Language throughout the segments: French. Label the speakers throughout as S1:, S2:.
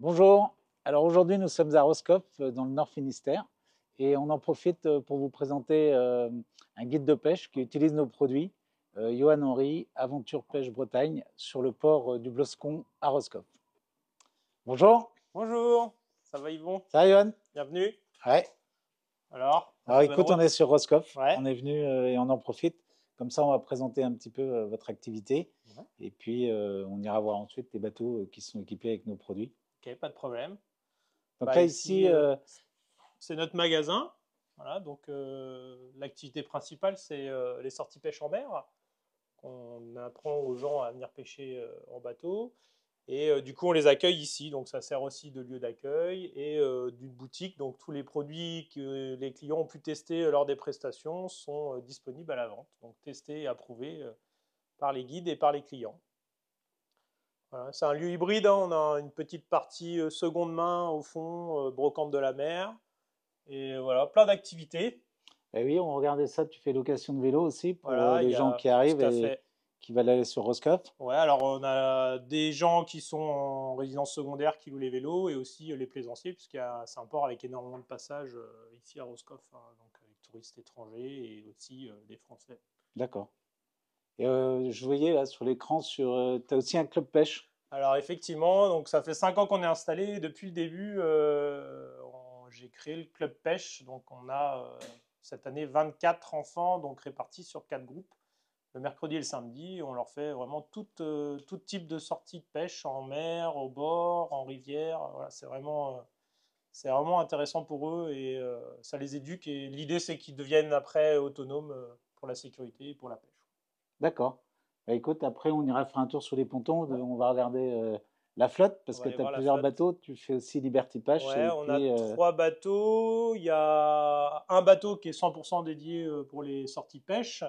S1: Bonjour, alors aujourd'hui nous sommes à Roscoff dans le Nord Finistère et on en profite pour vous présenter un guide de pêche qui utilise nos produits, Johan Henry, Aventure Pêche Bretagne, sur le port du Bloscon à Roscoff. Bonjour,
S2: Bonjour, ça va Yvon?
S1: ça va Johan?
S2: Bienvenue.
S1: Ouais.
S2: Alors,
S1: Alors
S2: bonne
S1: écoute, on est
S2: route.
S1: sur Roscoff,
S2: Ouais.
S1: on est venu et on en profite. Comme ça, on va présenter un petit peu votre activité
S2: Ouais.
S1: et puis on ira voir ensuite les bateaux qui sont équipés avec nos produits.
S2: Ok, pas de problème.
S1: Donc
S2: Bah
S1: là,
S2: ici,
S1: ici,
S2: c'est notre magasin. Voilà, donc l'activité principale, c'est les sorties pêche en mer. On apprend aux gens à venir pêcher en bateau. Et du coup, on les accueille ici. Donc ça sert aussi de lieu d'accueil et d'une boutique. Donc tous les produits que les clients ont pu tester lors des prestations sont disponibles à la vente. Donc testés et approuvés par les guides et par les clients. Voilà, c'est un lieu hybride, hein. On a une petite partie seconde main au fond, brocante de la mer. Et voilà, plein d'activités.
S1: ben oui, on regardait ça, tu fais location de vélo aussi pour
S2: Voilà, il
S1: les
S2: y
S1: gens
S2: a
S1: qui arrivent
S2: tout à
S1: et
S2: fait.
S1: qui veulent aller sur Roscoff.
S2: Ouais, alors on a des gens qui sont en résidence secondaire qui louent les vélos et aussi les plaisanciers, c'est un port avec énormément de passages ici à Roscoff, hein, donc avec touristes étrangers et aussi des Français.
S1: D'accord. Et je voyais là sur l'écran, tu as aussi un club pêche.
S2: Alors effectivement, donc ça fait 5 ans qu'on est installé. Depuis le début, j'ai créé le club pêche. Donc on a cette année 24 enfants donc répartis sur 4 groupes. Le mercredi et le samedi, on leur fait vraiment tout type de sortie de pêche en mer, au bord, en rivière. Voilà, c'est vraiment intéressant pour eux et ça les éduque. Et l'idée, c'est qu'ils deviennent après autonomes pour la sécurité et pour la pêche.
S1: D'accord. Bah, écoute, après on ira faire un tour sur les pontons,
S2: Ouais,
S1: on va regarder la flotte
S2: on
S1: parce
S2: va
S1: que
S2: aller
S1: tu as
S2: voir la
S1: plusieurs
S2: flotte.
S1: bateaux, tu fais aussi Liberty Pêche
S2: Ouais,
S1: et
S2: on a
S1: puis
S2: 3 bateaux. Il y a un bateau qui est 100% dédié pour les sorties pêche.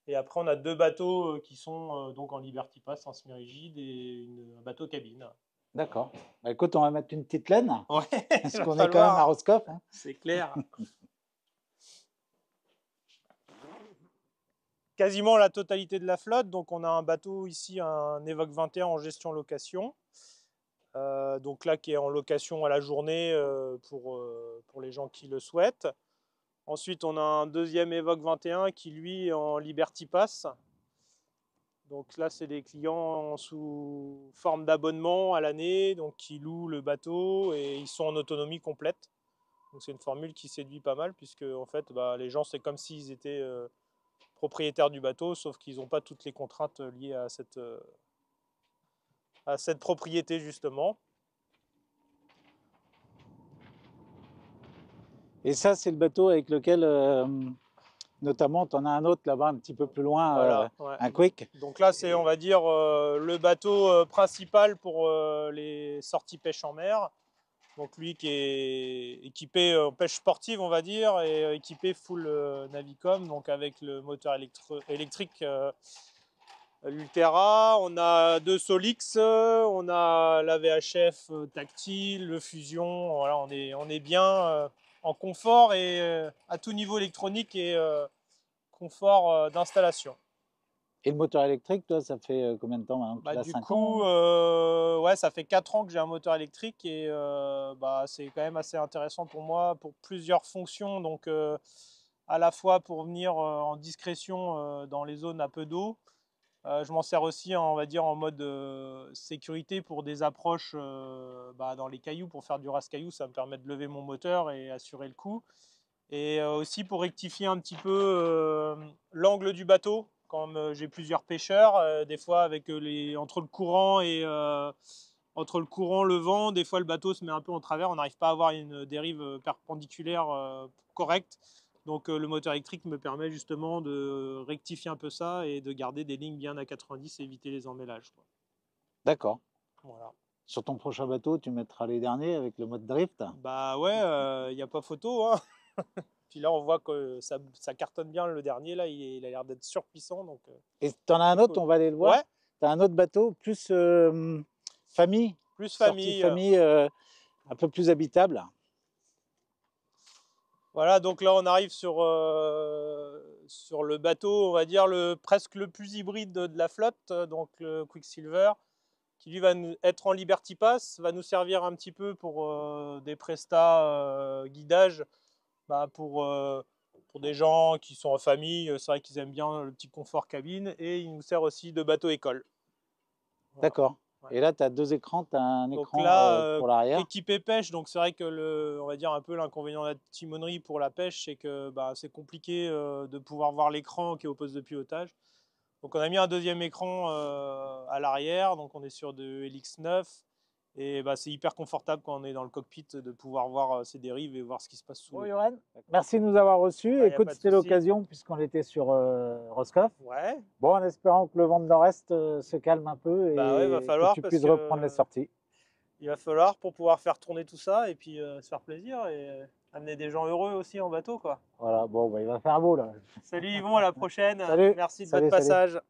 S2: Et après, on a 2 bateaux qui sont donc en Liberty Pass, en semi-rigide, et un bateau cabine.
S1: d'accord. Bah, écoute, on va mettre une petite laine
S2: Ouais,
S1: parce
S2: il va
S1: qu'on est quand même à
S2: falloir,
S1: Roscoff, hein.
S2: c'est clair. Quasiment la totalité de la flotte. Donc, on a un bateau ici, un Evoque 21 en gestion location. Donc là, qui est en location à la journée pour les gens qui le souhaitent. Ensuite, on a un deuxième Evoque 21 qui, lui, est en Liberty Pass. Donc là, c'est des clients sous forme d'abonnement à l'année, donc qui louent le bateau et ils sont en autonomie complète. Donc c'est une formule qui séduit pas mal, puisque en fait, bah, les gens, c'est comme s'ils étaient propriétaires du bateau, sauf qu'ils n'ont pas toutes les contraintes liées à cette propriété, justement.
S1: Et ça, c'est le bateau avec lequel, notamment, tu en as un autre là-bas un petit peu plus loin,
S2: Voilà, ouais.
S1: un Quick.
S2: Donc là, c'est, on va dire, le bateau principal pour les sorties pêche en mer. Donc lui qui est équipé en pêche sportive, on va dire, et équipé full Navicom, donc avec le moteur électrique l'Ultera. On a 2 Solix, on a la VHF tactile, le Fusion. Voilà, on est bien en confort et à tout niveau électronique et confort d'installation.
S1: Et le moteur électrique, toi, ça fait combien de temps maintenant que tu
S2: Bah,
S1: l'as?
S2: du
S1: 5 ans,
S2: coup,
S1: hein?
S2: ouais, ça fait 4 ans que j'ai un moteur électrique et bah, c'est quand même assez intéressant pour moi pour plusieurs fonctions. Donc, à la fois pour venir en discrétion dans les zones à peu d'eau. Je m'en sers aussi, on va dire, en mode sécurité pour des approches bah, dans les cailloux, pour faire du rase-cailloux. Ça me permet de lever mon moteur et assurer le coup. Et aussi pour rectifier un petit peu l'angle du bateau. Comme j'ai plusieurs pêcheurs, des fois avec entre le courant et entre le courant, le vent, des fois le bateau se met un peu en travers, on n'arrive pas à avoir une dérive perpendiculaire correcte. Donc le moteur électrique me permet justement de rectifier un peu ça et de garder des lignes bien à 90 et éviter les emmêlages, quoi.
S1: D'accord.
S2: Voilà.
S1: Sur ton prochain bateau, tu mettras les derniers avec le mode drift.
S2: Bah ouais, il n'y a pas photo, hein. Puis là, on voit que ça cartonne bien le dernier, là, il a l'air d'être surpuissant, donc
S1: Et tu en as un
S2: c'est
S1: autre,
S2: cool.
S1: on va aller le voir.
S2: Ouais,
S1: Tu as un autre bateau, plus famille,
S2: plus
S1: sortie
S2: famille.
S1: famille, un peu plus habitable.
S2: Voilà, donc là, on arrive sur le bateau, on va dire, presque le plus hybride de la flotte, donc le Quicksilver, qui lui va être en Liberty Pass, va nous servir un petit peu pour des prestats guidage, bah, pour des gens qui sont en famille. C'est vrai qu'ils aiment bien le petit confort cabine, et il nous sert aussi de bateau école. Voilà.
S1: D'accord.
S2: Ouais.
S1: Et là, tu as deux écrans, tu as un
S2: Donc
S1: écran
S2: là,
S1: pour l'arrière.
S2: équipé pêche, donc c'est vrai que on va dire un peu l'inconvénient de la timonerie pour la pêche, c'est que bah, c'est compliqué de pouvoir voir l'écran qui est au poste de pilotage. Donc on a mis un deuxième écran à l'arrière, donc on est sur de LX9, et bah, c'est hyper confortable quand on est dans le cockpit de pouvoir voir ses dérives et voir ce qui se passe sous
S1: Bon,
S2: l'eau.
S1: Johan, merci de nous avoir reçus.
S2: Bah, y a
S1: Écoute,
S2: pas de
S1: c'était
S2: souci.
S1: l'occasion puisqu'on était sur Roscoff.
S2: Ouais,
S1: Bon, en espérant que le vent de nord-est se calme un peu
S2: bah ouais, va
S1: et que
S2: falloir,
S1: tu
S2: parce
S1: puisses reprendre les
S2: que
S1: sorties.
S2: il va falloir pour pouvoir faire tourner tout ça et puis se faire plaisir et amener des gens heureux aussi en bateau, quoi.
S1: Voilà, bon, bah, il va faire beau là.
S2: Salut Yvon, à la prochaine.
S1: Salut,
S2: Merci de votre
S1: salut, salut.
S2: passage.